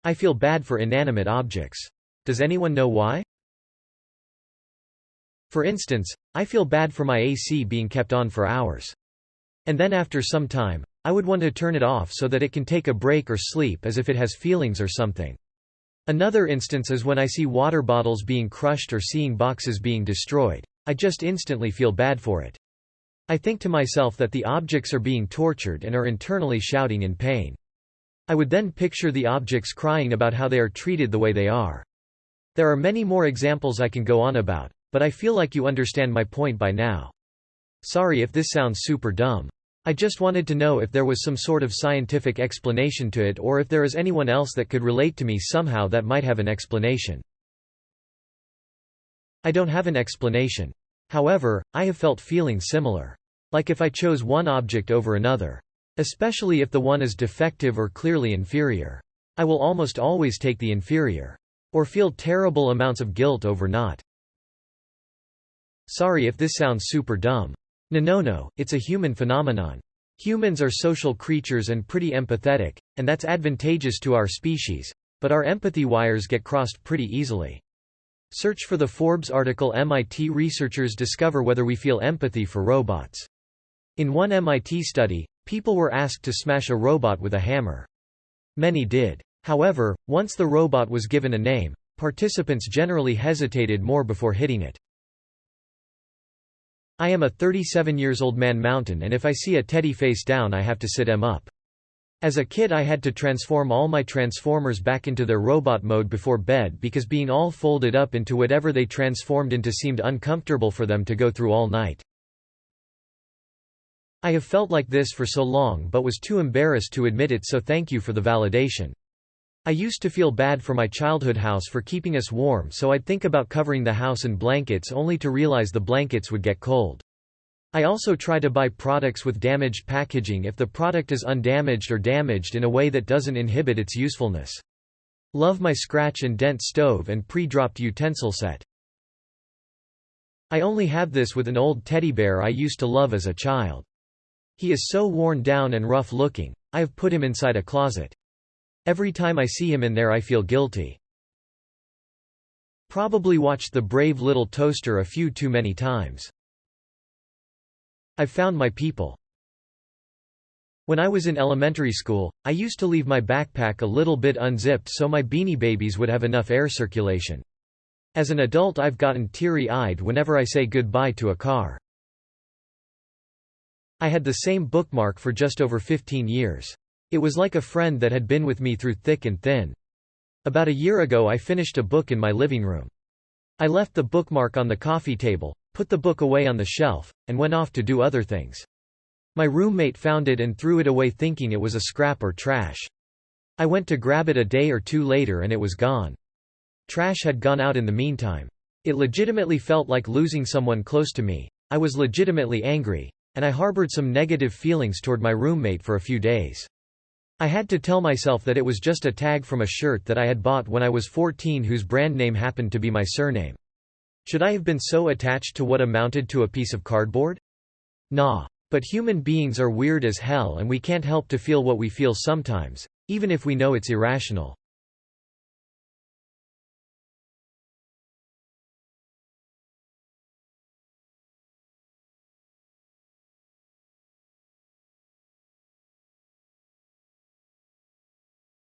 I feel bad for inanimate objects. Does anyone know why? For instance, I feel bad for my AC being kept on for hours. And then after some time, I would want to turn it off so that it can take a break or sleep as if it has feelings or something. Another instance is when I see water bottles being crushed or seeing boxes being destroyed. I just instantly feel bad for it. I think to myself that the objects are being tortured and are internally shouting in pain. I would then picture the objects crying about how they are treated the way they are. There are many more examples I can go on about, but I feel like you understand my point by now. Sorry if this sounds super dumb. I just wanted to know if there was some sort of scientific explanation to it, or if there is anyone else that could relate to me somehow that might have an explanation. I don't have an explanation. However, I have felt feelings similar. Like if I chose one object over another. Especially if the one is defective or clearly inferior. I will almost always take the inferior. Or feel terrible amounts of guilt over not. Sorry if this sounds super dumb. No, it's a human phenomenon. Humans are social creatures and pretty empathetic, and that's advantageous to our species, but our empathy wires get crossed pretty easily. Search for the Forbes article MIT researchers discover whether we feel empathy for robots. In one MIT study, people were asked to smash a robot with a hammer. Many did. However, once the robot was given a name, participants generally hesitated more before hitting it. I am a 37-years-old man mountain, and if I see a teddy face down I have to sit him up. As a kid I had to transform all my transformers back into their robot mode before bed because being all folded up into whatever they transformed into seemed uncomfortable for them to go through all night. I have felt like this for so long but was too embarrassed to admit it, so thank you for the validation. I used to feel bad for my childhood house for keeping us warm, so I'd think about covering the house in blankets only to realize the blankets would get cold. I also try to buy products with damaged packaging if the product is undamaged or damaged in a way that doesn't inhibit its usefulness. Love my scratch and dent stove and pre-dropped utensil set. I only have this with an old teddy bear I used to love as a child. He is so worn down and rough looking, I have put him inside a closet. Every time I see him in there I feel guilty. Probably watched The Brave Little Toaster a few too many times. I've found my people. When I was in elementary school, I used to leave my backpack a little bit unzipped so my Beanie Babies would have enough air circulation. As an adult I've gotten teary-eyed whenever I say goodbye to a car. I had the same bookmark for just over 15 years. It was like a friend that had been with me through thick and thin. About a year ago I finished a book in my living room. I left the bookmark on the coffee table, put the book away on the shelf, and went off to do other things. My roommate found it and threw it away thinking it was a scrap or trash. I went to grab it a day or two later and it was gone. Trash had gone out in the meantime. It legitimately felt like losing someone close to me. I was legitimately angry, and I harbored some negative feelings toward my roommate for a few days. I had to tell myself that it was just a tag from a shirt that I had bought when I was 14 whose brand name happened to be my surname. Should I have been so attached to what amounted to a piece of cardboard? Nah. But human beings are weird as hell and we can't help to feel what we feel sometimes, even if we know it's irrational.